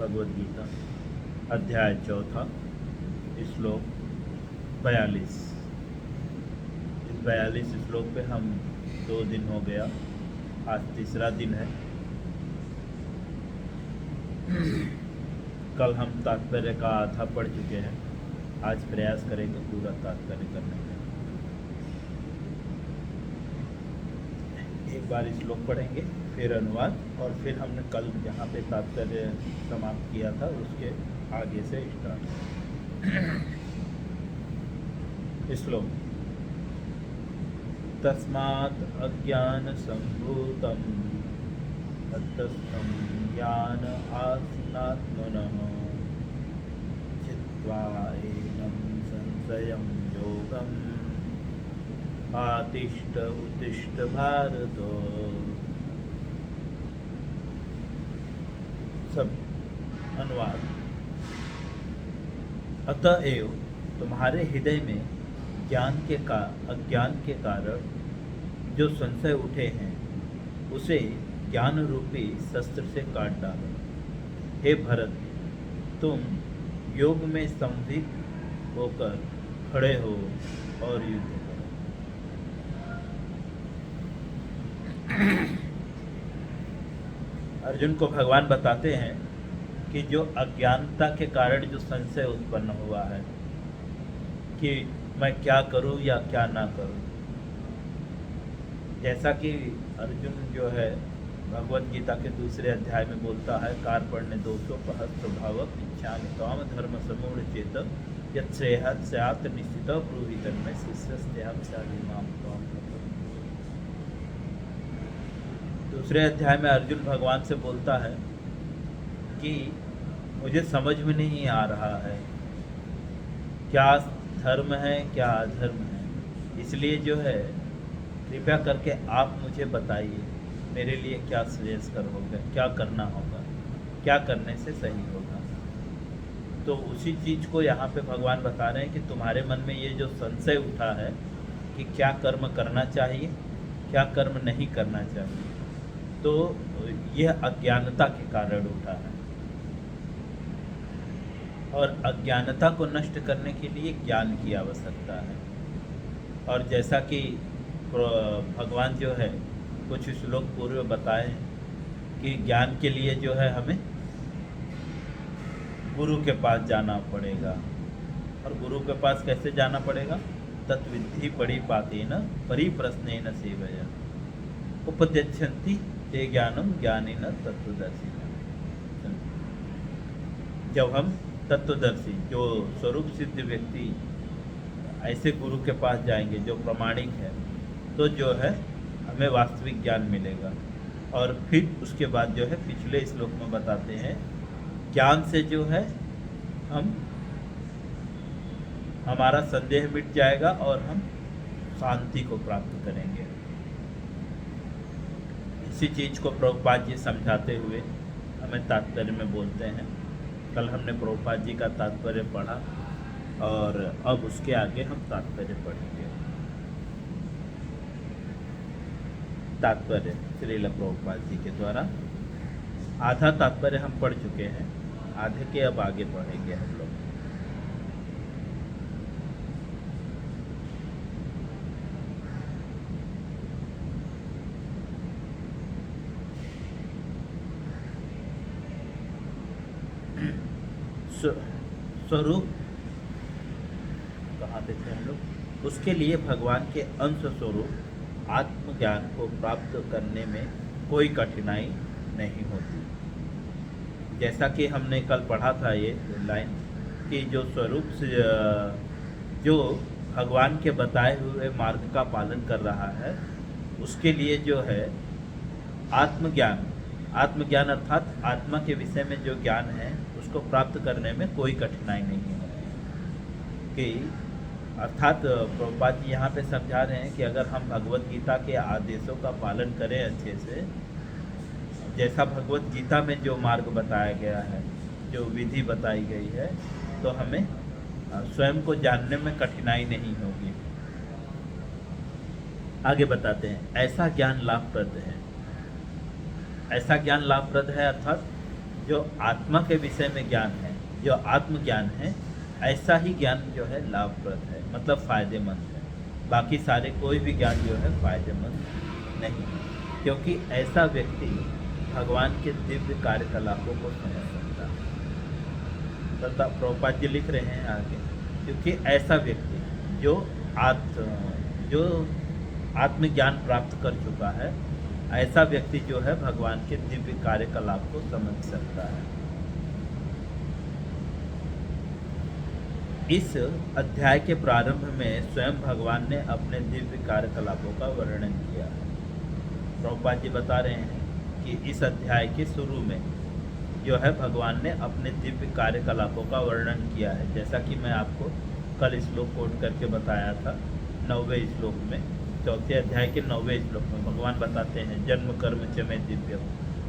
भगवद गीता अध्याय 4 श्लोक 42। इस 42 श्लोक पे हम 2 दिन हो गया, आज तीसरा दिन है। कल हम तात्पर्य का आधा पढ़ चुके हैं, आज प्रयास करेंगे पूरा तात्पर्य करने का। एक बार श्लोक पढ़ेंगे, फिर अनुवाद, और फिर हमने कल जहाँ पे तात्पर्य समाप्त किया था उसके आगे से स्टार्ट। श्लोक। तस्मात् अज्ञान संभूतं तत्स्थं ज्ञान आत्मनः चित्वा एनं संशयं योगम् आतिष्ठ उत्तिष्ठ भारत। सब अनुवाद। अतएव तुम्हारे हृदय में अज्ञान के कारण जो संशय उठे हैं उसे ज्ञान रूपी शस्त्र से काट डालो। हे भरत, तुम योग में संवित होकर खड़े हो और युद्ध करो। अर्जुन को भगवान बताते हैं कि जो अज्ञानता के कारण जो संशय उत्पन्न हुआ है कि मैं क्या करूं या क्या ना करूं, जैसा कि अर्जुन जो है भगवद गीता के दूसरे अध्याय में बोलता है, कार्पण्य दोषो सहस्रभावक इच्छामि काम धर्म समूढ़ चेत यत् श्रेयः स्यात् निश्चितः ब्रूहि तन्मे शिष्यस्तेहं स्यादिमां त्वां। दूसरे अध्याय में अर्जुन भगवान से बोलता है कि मुझे समझ में नहीं आ रहा है क्या धर्म है क्या अधर्म है, इसलिए जो है कृपया करके आप मुझे बताइए मेरे लिए क्या श्रेयस्कर होगा, क्या करना होगा, क्या करने से सही होगा। तो उसी चीज़ को यहाँ पे भगवान बता रहे हैं कि तुम्हारे मन में ये जो संशय उठा है कि क्या कर्म करना चाहिए क्या कर्म नहीं करना चाहिए, तो यह अज्ञानता के कारण उठा है। और अज्ञानता को नष्ट करने के लिए ज्ञान की आवश्यकता है। और जैसा कि भगवान जो है कुछ श्लोक पूर्व बताए कि ज्ञान के लिए जो है हमें गुरु के पास जाना पड़ेगा। और गुरु के पास कैसे जाना पड़ेगा? तत्विद्धि परिपातेन परिप्रश्नेन सेवया उपदेच्छन्ति ते ज्ञानम ज्ञानेन तत्वदर्शी। जब हम तत्वदर्शी जो स्वरूप सिद्ध व्यक्ति ऐसे गुरु के पास जाएंगे जो प्रमाणिक है, तो जो है हमें वास्तविक ज्ञान मिलेगा। और फिर उसके बाद जो है पिछले श्लोक में बताते हैं ज्ञान से जो है हमारा संदेह मिट जाएगा और हम शांति को प्राप्त करेंगे। इसी चीज़ को प्रभुपाद जी समझाते हुए हमें तात्पर्य में बोलते हैं। कल हमने प्रभुपाद जी का तात्पर्य पढ़ा और अब उसके आगे हम तात्पर्य पढ़ेंगे। तात्पर्य श्रील प्रभुपाद जी के द्वारा आधा तात्पर्य हम पढ़ चुके हैं, आधे के अब आगे पढ़ेंगे हम लोग। स्वरूप कहाँ पे थे हम लोग? उसके लिए भगवान के अंश स्वरूप आत्मज्ञान को प्राप्त करने में कोई कठिनाई नहीं होती। जैसा कि हमने कल पढ़ा था ये लाइन कि जो स्वरूप से जो भगवान के बताए हुए मार्ग का पालन कर रहा है उसके लिए जो है आत्मज्ञान अर्थात आत्मा के विषय में जो ज्ञान है उसको प्राप्त करने में कोई कठिनाई नहीं होती। कि अर्थात प्रभुपाद जी यहाँ पे समझा रहे हैं कि अगर हम भगवद गीता के आदेशों का पालन करें अच्छे से, जैसा भगवद गीता में जो मार्ग बताया गया है, जो विधि बताई गई है, तो हमें स्वयं को जानने में कठिनाई नहीं होगी। आगे बताते हैं ऐसा ज्ञान लाभप्रद है। ऐसा ज्ञान लाभप्रद है अर्थात जो आत्मा के विषय में ज्ञान है, जो आत्मज्ञान है, ऐसा ही ज्ञान जो है लाभप्रद है, मतलब फ़ायदेमंद है। बाकी सारे कोई भी ज्ञान जो है फ़ायदेमंद नहीं है, क्योंकि ऐसा व्यक्ति भगवान के दिव्य कार्यकलापों को समझ सकता है। तथा प्रभुपाद जी लिख रहे हैं आगे, क्योंकि ऐसा व्यक्ति जो आत्मज्ञान प्राप्त कर चुका है, ऐसा व्यक्ति जो है भगवान के दिव्य कार्यकलाप को समझ सकता है। इस अध्याय के प्रारंभ में स्वयं भगवान ने अपने दिव्य कार्यकलापों का वर्णन किया है। प्रभुपाद जी बता रहे हैं कि इस अध्याय के शुरू में जो है भगवान ने अपने दिव्य कार्यकलापों का वर्णन किया है। जैसा कि मैं आपको कल श्लोक कोट करके बताया था, 9वें श्लोक में, 4थे अध्याय के 9वें श्लोक में भगवान बताते हैं जन्म कर्म च में दिव्य।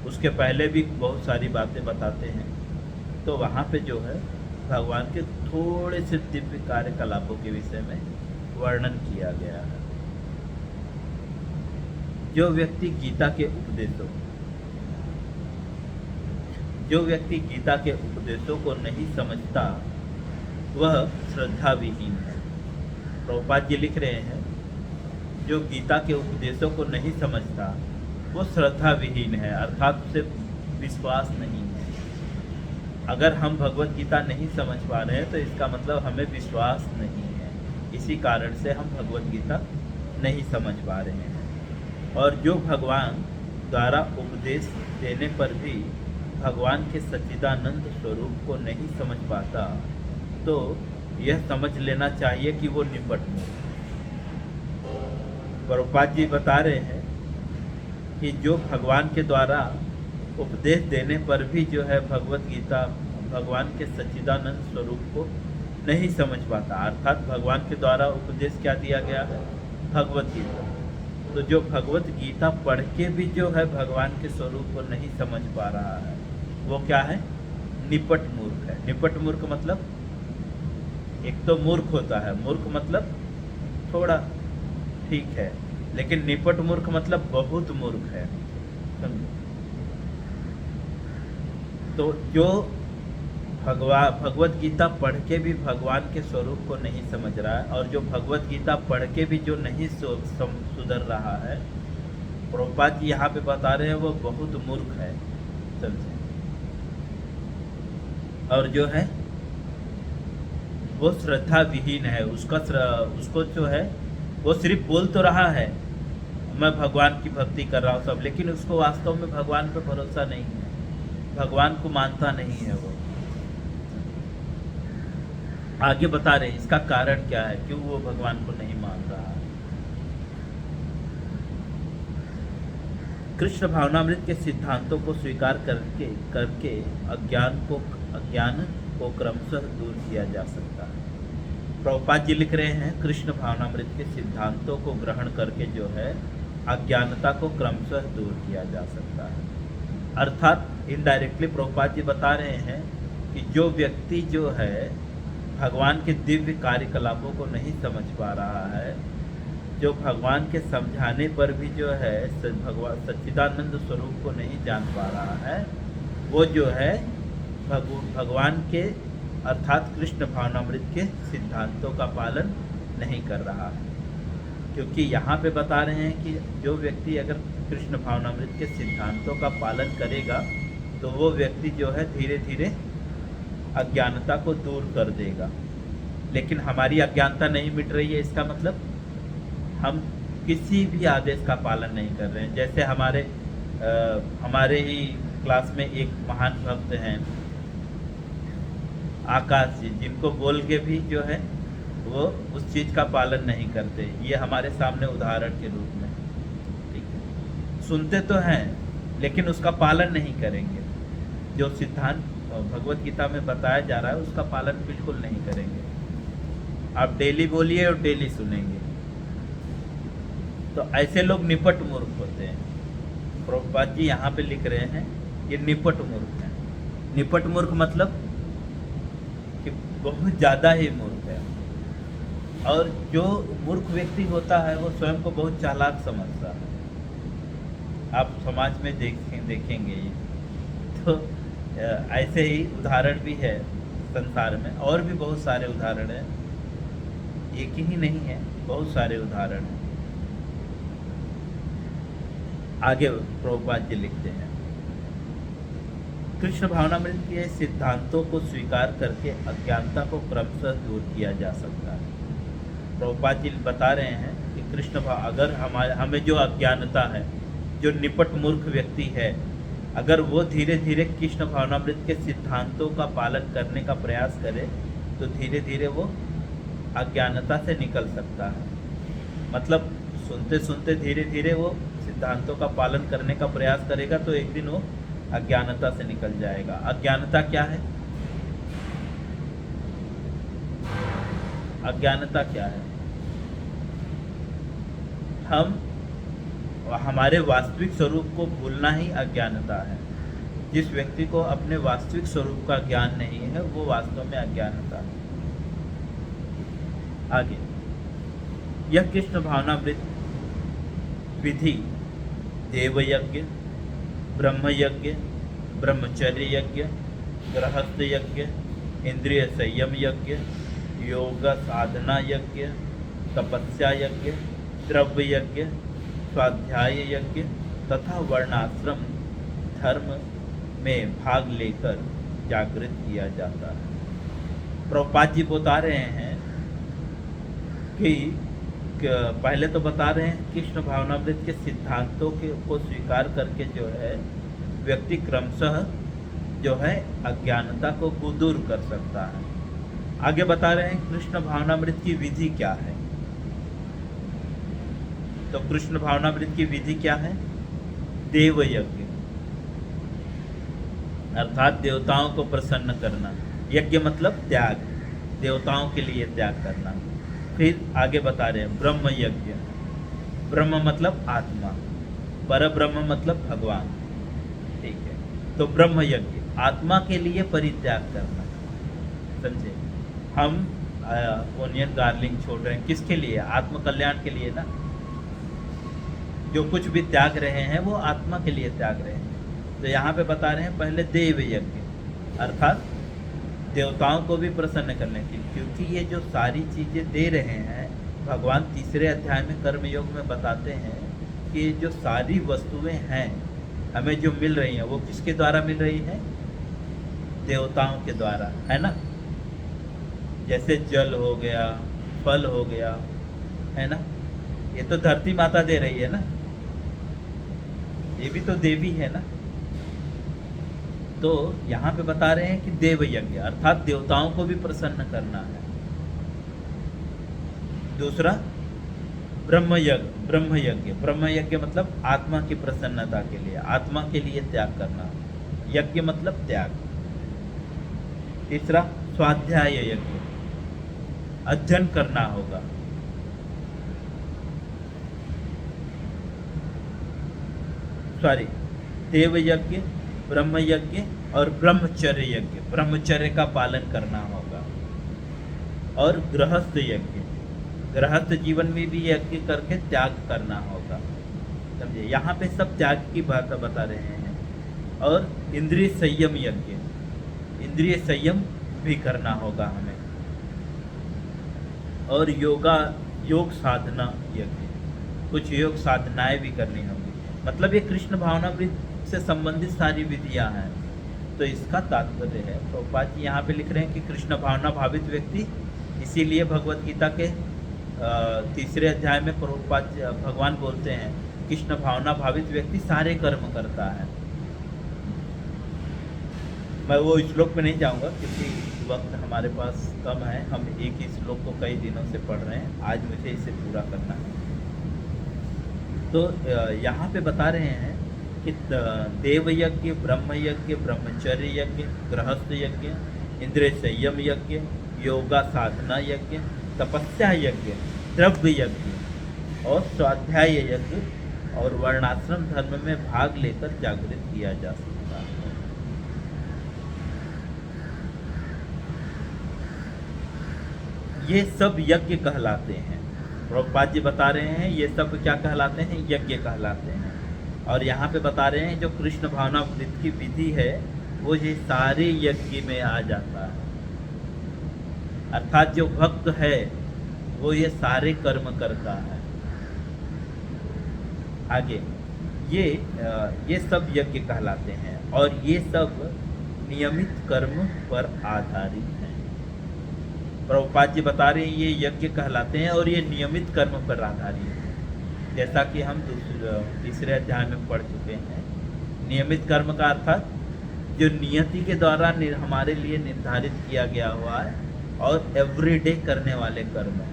उसके पहले भी बहुत सारी बातें बताते हैं। तो वहाँ पे जो है भगवान के थोड़े से दिव्य कार्यकलापों के विषय में वर्णन किया गया है। जो व्यक्ति गीता के उपदेशों को नहीं समझता वह श्रद्धा विहीन है। प्रभुपाद जी लिख रहे हैं, जो गीता के उपदेशों को नहीं समझता वो श्रद्धा विहीन है, अर्थात उसे विश्वास नहीं है। अगर हम भगवत गीता नहीं समझ पा रहे हैं तो इसका मतलब हमें विश्वास नहीं है, इसी कारण से हम भगवत गीता नहीं समझ पा रहे हैं। और जो भगवान द्वारा उपदेश देने पर भी भगवान के सच्चिदानंद स्वरूप को नहीं समझ पाता, तो यह समझ लेना चाहिए कि वो निपट में। प्रभुपाद जी बता रहे हैं कि जो भगवान के द्वारा उपदेश देने पर भी जो है भगवत गीता भगवान के सच्चिदानंद स्वरूप को नहीं समझ पाता, अर्थात भगवान के द्वारा उपदेश क्या दिया गया है, भगवत गीता। तो जो भगवत गीता पढ़ के भी जो है भगवान के स्वरूप को नहीं समझ पा रहा है, वो क्या है, निपट मूर्ख है। निपट मूर्ख मतलब, एक तो मूर्ख होता है, मूर्ख मतलब थोड़ा ठीक है, लेकिन निपट मूर्ख मतलब बहुत मूर्ख है, समझो। तो जो भगवत गीता पढ़ के भी भगवान के स्वरूप को नहीं समझ रहा है, और जो भगवत गीता पढ़ के भी जो नहीं सुधर रहा है, प्रभुपाद जी यहाँ पे बता रहे हैं वो बहुत मूर्ख है, समझे। और जो है वो श्रद्धा विहीन है। उसको जो है वो सिर्फ बोल तो रहा है मैं भगवान की भक्ति कर रहा हूँ सब, लेकिन उसको वास्तव में भगवान पे भरोसा नहीं है, भगवान को मानता नहीं है वो। आगे बता रहे हैं इसका कारण क्या है, क्यों वो भगवान को नहीं मान रहा है। कृष्ण भावनामृत के सिद्धांतों को स्वीकार करके अज्ञान को क्रमशः दूर किया जा सकता है। प्रभुपाद जी लिख रहे हैं, कृष्ण भावनामृत के सिद्धांतों को ग्रहण करके जो है अज्ञानता को क्रमशः दूर किया जा सकता है। अर्थात इनडायरेक्टली प्रभुपाद जी बता रहे हैं कि जो व्यक्ति जो है भगवान के दिव्य कार्यकलापों को नहीं समझ पा रहा है, जो भगवान के समझाने पर भी जो है भगवान सच्चिदानंद स्वरूप को नहीं जान पा रहा है, वो जो है भगवान के अर्थात कृष्ण भावनामृत के सिद्धांतों का पालन नहीं कर रहा है। क्योंकि यहाँ पे बता रहे हैं कि जो व्यक्ति अगर कृष्ण भावनामृत के सिद्धांतों का पालन करेगा तो वो व्यक्ति जो है धीरे धीरे अज्ञानता को दूर कर देगा। लेकिन हमारी अज्ञानता नहीं मिट रही है, इसका मतलब हम किसी भी आदेश का पालन नहीं कर रहे हैं। जैसे हमारे ही क्लास में एक महान भक्त हैं आकाश जी, जिनको बोल के भी जो है वो उस चीज़ का पालन नहीं करते। ये हमारे सामने उदाहरण के रूप में, ठीक है, सुनते तो हैं लेकिन उसका पालन नहीं करेंगे। जो सिद्धांत भगवत गीता में बताया जा रहा है उसका पालन बिल्कुल नहीं करेंगे। आप डेली बोलिए और डेली सुनेंगे, तो ऐसे लोग निपट मूर्ख होते हैं। प्रभुपाद जी यहाँ पे लिख रहे हैं ये निपट मूर्ख है। निपट मूर्ख मतलब कि बहुत ज़्यादा ही मूर्ख है। और जो मूर्ख व्यक्ति होता है वो स्वयं को बहुत चालाक समझता है। आप समाज में देखेंगे ये, तो ऐसे ही उदाहरण भी है संसार में, और भी बहुत सारे उदाहरण हैं, एक ही नहीं है, बहुत सारे उदाहरण हैं। आगे प्रभुपाद जी लिखते हैं, कृष्ण भावनामृत के सिद्धांतों को स्वीकार करके अज्ञानता को क्रमशः दूर किया जा सकता है। प्रभुपाद जी बता रहे हैं कि कृष्ण भाव, अगर हमें जो अज्ञानता है, जो निपट मूर्ख व्यक्ति है, अगर वो धीरे धीरे कृष्ण भावनामृत के सिद्धांतों का पालन करने का प्रयास करे तो धीरे धीरे वो अज्ञानता से निकल सकता है। मतलब सुनते सुनते धीरे धीरे वो सिद्धांतों का पालन करने का प्रयास करेगा तो एक दिन वो अज्ञानता से निकल जाएगा। अज्ञानता क्या है? अज्ञानता क्या है? हमारे वास्तविक स्वरूप को भूलना ही अज्ञानता है। जिस व्यक्ति को अपने वास्तविक स्वरूप का ज्ञान नहीं है वो वास्तव में अज्ञानता है। आगे, यह कृष्ण भावनामृत विधि देवयज्ञ, ब्रह्मयज्ञ, ब्रह्मचर्य यज्ञ, गृहस्थ यज्ञ, इंद्रिय संयम यज्ञ, योग साधना यज्ञ, तपस्या यज्ञ, द्रव्य यज्ञ, स्वाध्याय यज्ञ तथा वर्णाश्रम धर्म में भाग लेकर जागृत किया जाता है। प्रभुपाद जी बता रहे हैं कि पहले तो बता रहे हैं कृष्ण भावनामृत के सिद्धांतों को स्वीकार करके जो है व्यक्ति क्रमशः जो है अज्ञानता को दूर कर सकता है। आगे बता रहे हैं कृष्ण भावनामृत की विधि क्या है। तो कृष्ण भावनामृत की विधि क्या है? देव यज्ञ, अर्थात देवताओं को प्रसन्न करना। यज्ञ मतलब त्याग, देवताओं के लिए त्याग करना। फिर आगे बता रहे हैं ब्रह्म यज्ञ, ब्रह्म मतलब आत्मा, पर ब्रह्म मतलब भगवान। ठीक है, तो ब्रह्म यज्ञ आत्मा के लिए परित्याग करना। समझे? हम ओनियन गार्लिंग छोड़ रहे हैं किसके लिए? आत्म कल्याण के लिए ना। जो कुछ भी त्याग रहे हैं वो आत्मा के लिए त्याग रहे हैं। तो यहाँ पे बता रहे हैं पहले देव यज्ञ, अर्थात देवताओं को भी प्रसन्न करने के लिए, क्योंकि ये जो सारी चीज़ें दे रहे हैं भगवान तीसरे अध्याय में कर्म योग में बताते हैं कि जो सारी वस्तुएं हैं हमें जो मिल रही हैं वो किसके द्वारा मिल रही है? देवताओं के द्वारा, है ना। जैसे जल हो गया, फल हो गया, है ना, ये तो धरती माता दे रही है ना, ये भी तो देवी है ना। तो यहाँ पे बता रहे हैं कि देव यज्ञ अर्थात देवताओं को भी प्रसन्न करना है। दूसरा ब्रह्म यज्ञ, ब्रह्म यज्ञ मतलब आत्मा की प्रसन्नता के लिए, आत्मा के लिए त्याग करना। यज्ञ मतलब त्याग। तीसरा स्वाध्याय यज्ञ, अध्ययन करना होगा। सॉरी, देव यज्ञ, ब्रह्म यज्ञ और ब्रह्मचर्य यज्ञ, ब्रह्मचर्य का पालन करना होगा। और गृहस्थ यज्ञ, गृहस्थ जीवन में भी यज्ञ करके त्याग करना होगा। समझे? यहाँ पे सब त्याग की बात बता रहे हैं। और इंद्रिय संयम यज्ञ, इंद्रिय संयम भी करना होगा हमें। और योग साधना यज्ञ, कुछ योग साधनाएं भी करनी होंगी। मतलब ये कृष्ण भावनामृत से संबंधित सारी विधियां हैं। तो इसका तात्पर्य है, प्रभुपाद जी यहाँ पे लिख रहे हैं कि कृष्ण भावना भावित व्यक्ति, इसीलिए भगवत गीता के तीसरे अध्याय में प्रभुपाद भगवान बोलते हैं कृष्ण भावना भावित व्यक्ति सारे कर्म करता है। मैं वो श्लोक में नहीं जाऊंगा क्योंकि वक्त हमारे पास कम है। हम एक ही श्लोक को कई दिनों से पढ़ रहे हैं, आज मुझे इसे पूरा करना है। तो यहाँ पे बता रहे हैं कि देव यज्ञ, ब्रह्म यज्ञ, ब्रह्मचर्य यज्ञ, गृहस्थ यज्ञ, इंद्रिय संयम यज्ञ, योगा साधना यज्ञ, तपस्या यज्ञ, द्रव्य यज्ञ और स्वाध्याय यज्ञ और वर्णाश्रम धर्म में भाग लेकर जागृत किया जा सकता है। ये सब यज्ञ कहलाते हैं। प्रभुपाद जी बता रहे हैं ये सब क्या कहलाते हैं? यज्ञ कहलाते हैं। और यहाँ पे बता रहे हैं जो कृष्ण भावनामृत की विधि है वो ये सारे यज्ञ में आ जाता है। अर्थात जो भक्त है वो ये सारे कर्म करता है। आगे ये सब यज्ञ कहलाते हैं और ये सब नियमित कर्म पर आधारित हैं। प्रभुपाद जी बता रहे हैं ये यज्ञ कहलाते हैं और ये नियमित कर्म पर आधारित है। जैसा कि हम तीसरे अध्याय में पढ़ चुके हैं, नियमित कर्म का अर्थात जो नियति के द्वारा हमारे लिए निर्धारित किया गया हुआ है और एवरीडे करने वाले कर्म हैं।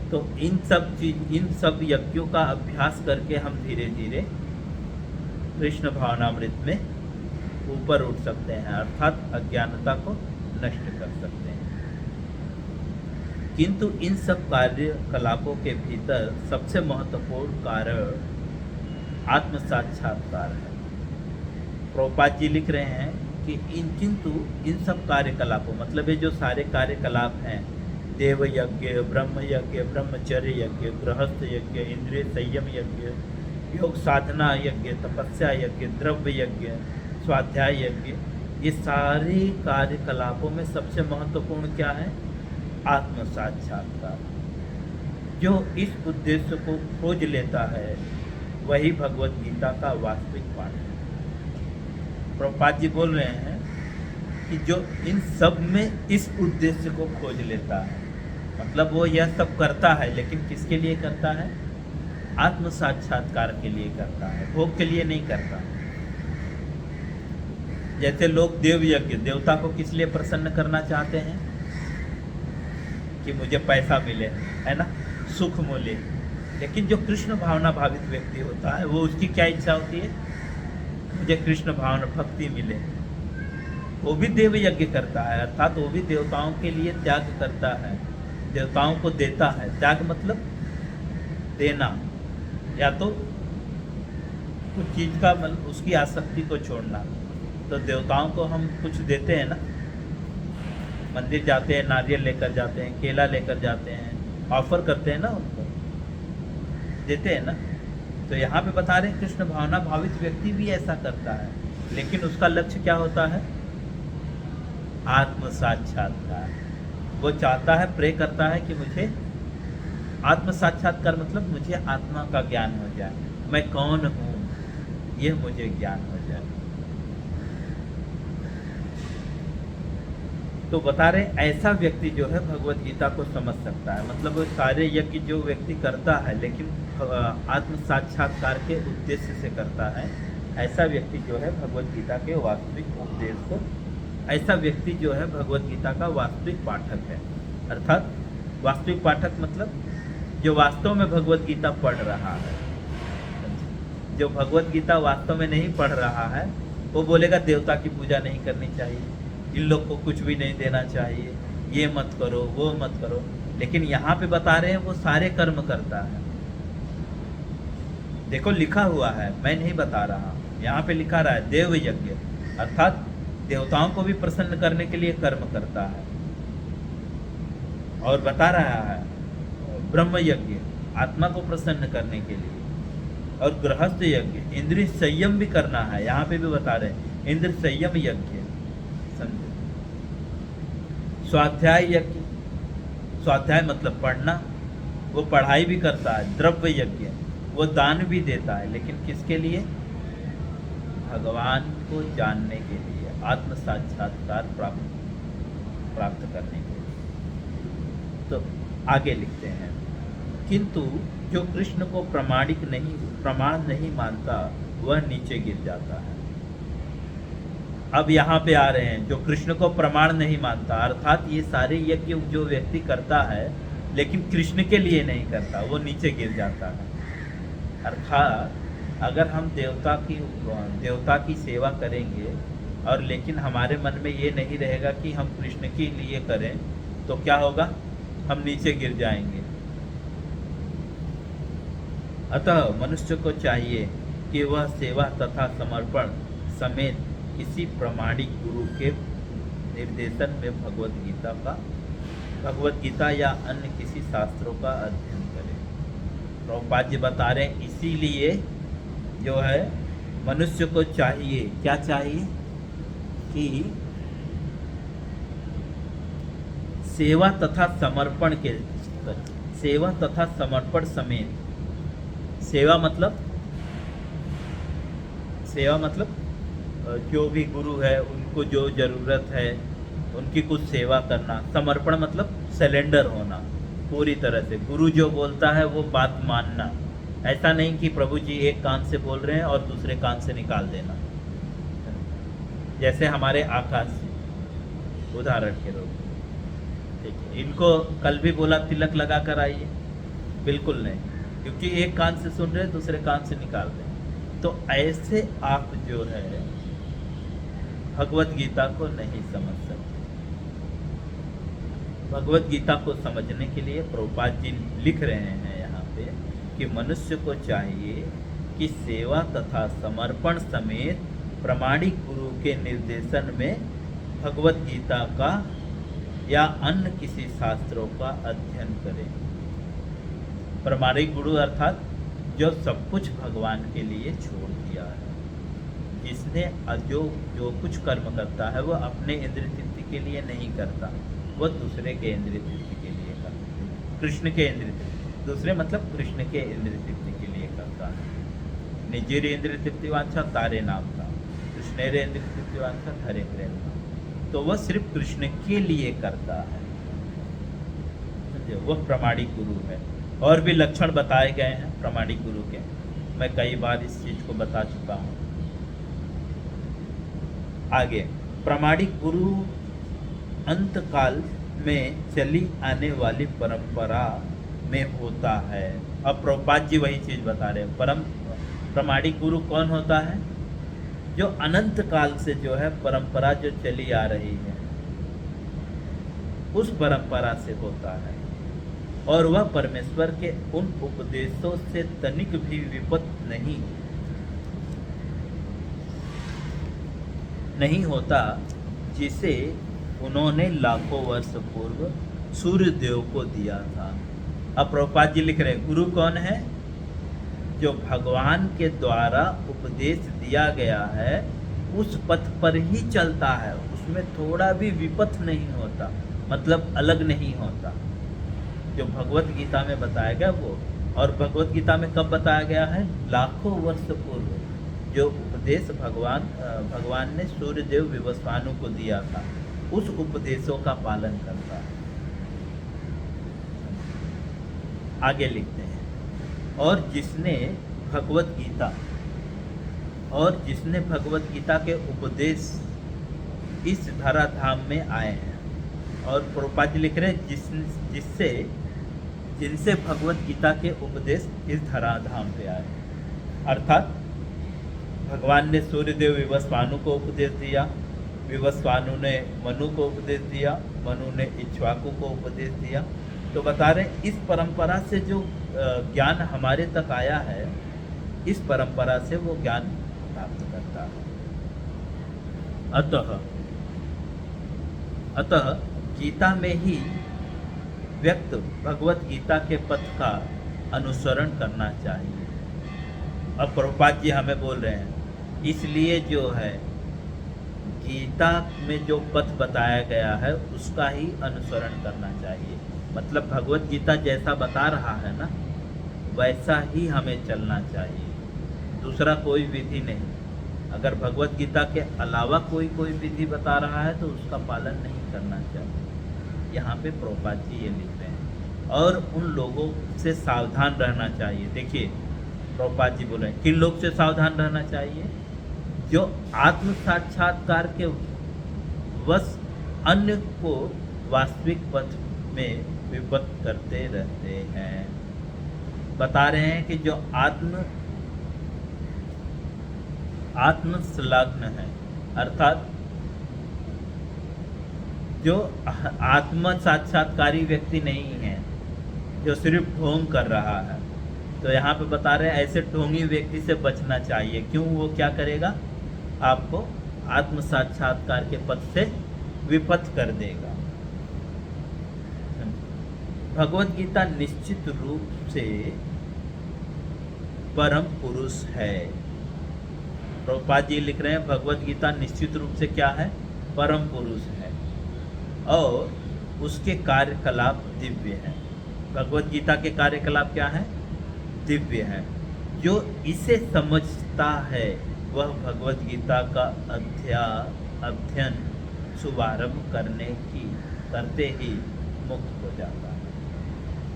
तो इन सब यज्ञों का अभ्यास करके हम धीरे धीरे कृष्ण भावनामृत में ऊपर उठ सकते हैं, अर्थात अज्ञानता को नष्ट कर सकते हैं। किंतु इन सब कार्यकलापों के भीतर सबसे महत्वपूर्ण कारण आत्म साक्षात्कार है। प्रभुपाद जी लिख रहे हैं कि किंतु इन सब कार्यकलापों मतलब ये जो सारे कार्यकलाप हैं, देव यज्ञ, ब्रह्म यज्ञ, ब्रह्मचर्य यज्ञ, गृहस्थ यज्ञ, इंद्रिय संयम यज्ञ, योग साधना यज्ञ, तपस्या यज्ञ, द्रव्य यज्ञ, स्वाध्याय यज्ञ, ये सारे कार्यकलापों में सबसे महत्वपूर्ण क्या है? आत्म साक्षात्कार। जो इस उद्देश्य को खोज लेता है वही भगवत गीता का वास्तविक पाठ है। प्रभुपाद जी बोल रहे हैं कि जो इन सब में इस उद्देश्य को खोज लेता है, मतलब वो यह सब करता है लेकिन किसके लिए करता है? आत्म साक्षात्कार के लिए करता है, भोग के लिए नहीं करता। जैसे लोग देव यज्ञ, देवता को किस लिए प्रसन्न करना चाहते हैं? कि मुझे पैसा मिले, है ना, सुख मिले। लेकिन जो कृष्ण भावना भावित व्यक्ति होता है वो उसकी क्या इच्छा होती है? मुझे कृष्ण भावना भक्ति मिले। वो भी देव यज्ञ करता है, अर्थात वो भी देवताओं के लिए त्याग करता है, देवताओं को देता है। त्याग मतलब देना, या तो कुछ चीज़ का मतलब उसकी आसक्ति को छोड़ना। तो देवताओं को हम कुछ देते हैं ना, मंदिर जाते हैं, नारियल लेकर जाते हैं, केला लेकर जाते हैं, ऑफर करते हैं ना, उनको देते हैं ना। तो यहाँ पे बता रहे हैं कृष्ण भावना भावित व्यक्ति भी ऐसा करता है, लेकिन उसका लक्ष्य क्या होता है? आत्म साक्षात्कार। वो चाहता है, प्रे करता है कि मुझे आत्म साक्षात्कार मतलब मुझे आत्मा का ज्ञान हो जाए, मैं कौन हूँ ये मुझे ज्ञान हो जाए। तो बता रहे ऐसा व्यक्ति जो है भगवत गीता को समझ सकता है, मतलब वो सारे यज्ञ जो व्यक्ति करता है लेकिन आत्म साक्षात्कार के उद्देश्य से करता है, ऐसा व्यक्ति जो है भगवत गीता के वास्तविक उपदेश को, ऐसा व्यक्ति जो है भगवत गीता का वास्तविक पाठक है। अर्थात वास्तविक पाठक मतलब जो वास्तव में भगवत गीता पढ़ रहा है। जो भगवत गीता वास्तव में नहीं पढ़ रहा है वो बोलेगा देवता की पूजा नहीं करनी चाहिए, इन लोग को कुछ भी नहीं देना चाहिए, ये मत करो, वो मत करो। लेकिन यहाँ पे बता रहे हैं वो सारे कर्म करता है। देखो लिखा हुआ है, मैं नहीं बता रहा, यहाँ पे लिखा रहा है देव यज्ञ, अर्थात देवताओं को भी प्रसन्न करने के लिए कर्म करता है। और बता रहा है ब्रह्म यज्ञ, आत्मा को प्रसन्न करने के लिए। और गृहस्थ यज्ञ, इंद्रिय संयम भी करना है, यहाँ पे भी बता रहे हैं इंद्रिय संयम यज्ञ। समझो, स्वाध्याय यज्ञ, स्वाध्याय मतलब पढ़ना, वो पढ़ाई भी करता है। द्रव्य यज्ञ, वो दान भी देता है, लेकिन किसके लिए? भगवान को जानने के लिए, आत्म साक्षात्कार प्राप्त करने के लिए। तो आगे लिखते हैं, किंतु जो कृष्ण को प्रमाण नहीं मानता वह नीचे गिर जाता है। अब यहाँ पे आ रहे हैं जो कृष्ण को प्रमाण नहीं मानता, अर्थात ये सारे यज्ञ जो व्यक्ति करता है लेकिन कृष्ण के लिए नहीं करता, वो नीचे गिर जाता है। अर्थात अगर हम देवता की सेवा करेंगे और लेकिन हमारे मन में ये नहीं रहेगा कि हम कृष्ण के लिए करें, तो क्या होगा? हम नीचे गिर जाएंगे। अतः मनुष्य को चाहिए कि वह सेवा तथा समर्पण समेत किसी प्रामाणिक गुरु के निर्देशन में भगवत गीता या अन्य किसी शास्त्रों का अध्ययन करें। प्रभुपाद जी बता रहे हैं इसीलिए जो है मनुष्य को चाहिए, क्या चाहिए कि सेवा तथा समर्पण के, सेवा तथा समर्पण समेत, सेवा मतलब, सेवा मतलब जो भी गुरु है उनको जो ज़रूरत है उनकी कुछ सेवा करना। समर्पण मतलब सरेंडर होना पूरी तरह से, गुरु जो बोलता है वो बात मानना। ऐसा नहीं कि प्रभु जी एक कान से बोल रहे हैं और दूसरे कान से निकाल देना, जैसे हमारे आकाश उदाहरण के रूप में, ठीक है। इनको कल भी बोला तिलक लगा कर आइए, बिल्कुल नहीं, क्योंकि एक कान से सुन रहे दूसरे कान से निकाल रहे। तो ऐसे आप जो है भगवत गीता को नहीं समझ सकते। भगवत गीता को समझने के लिए प्रभुपाद जी लिख रहे हैं यहाँ पे कि मनुष्य को चाहिए कि सेवा तथा समर्पण समेत प्रामाणिक गुरु के निर्देशन में भगवत गीता का या अन्य किसी शास्त्रों का अध्ययन करें। प्रामाणिक गुरु अर्थात जो सब कुछ भगवान के लिए छोड़ दिया है, जिसने जो कुछ कर्म करता है वह अपने इंद्रिय तृप्ति के लिए नहीं करता, वह दूसरे के इंद्रिय तृप्ति के लिए करता है। कृष्ण के इंद्रिय तृप्ति, दूसरे मतलब कृष्ण के इंद्रिय तृप्ति के लिए करता है। निजेर इंद्रिय तृप्ति वांछा तारे नाम था, कृष्णेरे इंद्रिय तृप्ति वांछा हरे प्रेम था। तो वह सिर्फ कृष्ण के लिए करता है, वह प्रामाणिक गुरु है। और भी लक्षण बताए गए हैं प्रामाणिक गुरु के, मैं कई बार इस चीज को बता चुका हूँ। आगे, प्रामाणिक गुरु अंत काल में चली आने वाली परंपरा में होता है। अब प्रभुपाद जी वही चीज बता रहे हैं। प्रामाणिक गुरु कौन होता है? जो अनंत काल से जो है परंपरा जो चली आ रही है उस परंपरा से होता है, और वह परमेश्वर के उन उपदेशों से तनिक भी विपत नहीं होता जिसे उन्होंने लाखों वर्ष पूर्व सूर्य देव को दिया था। अब प्रभुपाद जी लिख रहे हैं गुरु कौन है? जो भगवान के द्वारा उपदेश दिया गया है उस पथ पर ही चलता है, उसमें थोड़ा भी विपथ नहीं होता, मतलब अलग नहीं होता। जो भगवत गीता में बताया गया वो, और भगवत गीता में कब बताया गया है? लाखों वर्ष पूर्व जो उपदेश भगवान ने सूर्यदेव विवस्वानु को दिया था, उस उपदेशों का पालन करता है। आगे लिखते हैं, और जिसने भगवत गीता के उपदेश इस धराधाम में आए हैं। और प्रभुपाद जी लिख रहे हैं जिनसे भगवत गीता के उपदेश इस धराधाम पे आए, अर्थात भगवान ने सूर्यदेव विवस्वानु को उपदेश दिया, विवस्वानु ने मनु को उपदेश दिया, मनु ने इक्ष्वाकु को उपदेश दिया। तो बता रहे इस परंपरा से जो ज्ञान हमारे तक आया है, इस परंपरा से वो ज्ञान प्राप्त करता है। अतः गीता में ही व्यक्त भगवत गीता के पथ का अनुसरण करना चाहिए। अब प्रभुपाद जी हमें बोल रहे हैं, इसलिए जो है गीता में जो पथ बताया गया है उसका ही अनुसरण करना चाहिए। मतलब भगवत गीता जैसा बता रहा है ना, वैसा ही हमें चलना चाहिए, दूसरा कोई विधि नहीं। अगर भगवत गीता के अलावा कोई विधि बता रहा है तो उसका पालन नहीं करना चाहिए। यहाँ पे प्रभुपाद जी ये लिख रहे हैं, और उन लोगों से सावधान रहना चाहिए। देखिए प्रभुपाद जी बोल रहे हैं किन लोग से सावधान रहना चाहिए? जो आत्म साक्षात्कार के वश अन्य को वास्तविक पथ में विपत करते रहते हैं। बता रहे हैं कि जो आत्म संलग्न है, अर्थात जो आत्म साक्षात्कारी व्यक्ति नहीं है, जो सिर्फ ढोंग कर रहा है, तो यहाँ पे बता रहे हैं ऐसे ढोंगी व्यक्ति से बचना चाहिए। क्यों? वो क्या करेगा? आपको आत्म साक्षात्कार के पथ से विपथ कर देगा। भगवत गीता निश्चित रूप से परम पुरुष है। प्रभुपाद जी लिख रहे हैं भगवत गीता निश्चित रूप से क्या है, परम पुरुष है और उसके कार्यकलाप दिव्य है। भगवत गीता के कार्यकलाप क्या है, दिव्य है। जो इसे समझता है वह भगवत गीता का अध्ययन शुभारंभ करते ही मुक्त हो जाता है।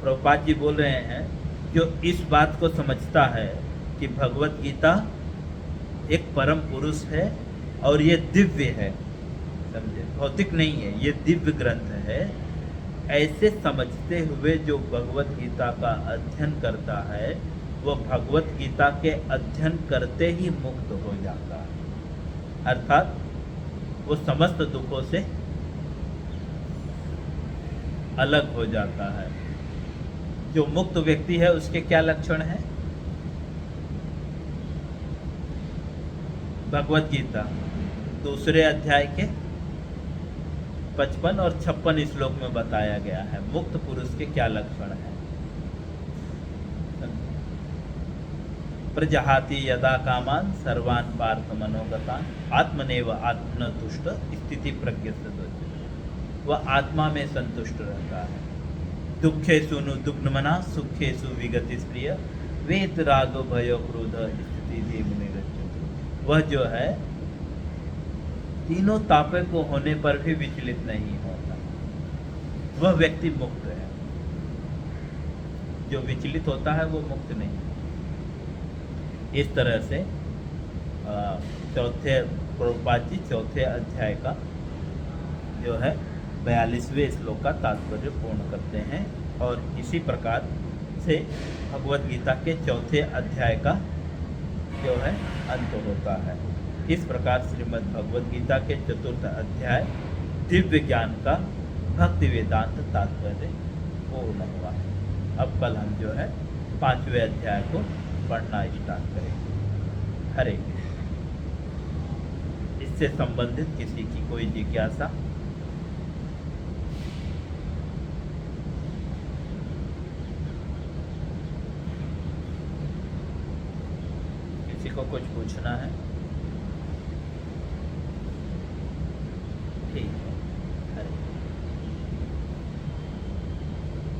प्रभुपाद जी बोल रहे हैं जो इस बात को समझता है कि भगवत गीता एक परम पुरुष है और ये दिव्य है, समझे, भौतिक नहीं है, ये दिव्य ग्रंथ है। ऐसे समझते हुए जो भगवत गीता का अध्ययन करता है वह भगवत गीता के अध्ययन करते ही मुक्त हो जाता है, अर्थात वो समस्त दुखों से अलग हो जाता है। जो मुक्त व्यक्ति है उसके क्या लक्षण है, भगवत गीता दूसरे अध्याय के 55 और 56 श्लोक में बताया गया है मुक्त पुरुष के क्या लक्षण है। प्रजहाति यदा कामान सर्वान पार्थ मनोगतान आत्मनेव आत्मन तुष्ट स्थिति प्रज्ञ से, वह आत्मा में संतुष्ट रहता है। दुखेषु नु दुग्धमना सुखेषु विगति प्रिय वेद राग भय क्रोध स्थिति धीमुनि गच्छति। वह जो है तीनों तापे को होने पर भी विचलित नहीं होता, वह व्यक्ति मुक्त है। जो विचलित होता है वो मुक्त नहीं है। इस तरह से प्रभुपाद जी चौथे अध्याय का जो है 42वें श्लोक का तात्पर्य पूर्ण करते हैं और इसी प्रकार से भगवत गीता के चौथे अध्याय का जो है अंत होता है। इस प्रकार श्रीमद् भगवत गीता के चतुर्थ अध्याय दिव्य ज्ञान का भक्ति वेदांत तात्पर्य पूर्ण हुआ। अब कल हम जो है 5वें अध्याय को पढ़ना स्टार्ट करेंगे। हरे इससे संबंधित किसी की कोई जिज्ञासा, किसी को कुछ पूछना है, ठीक।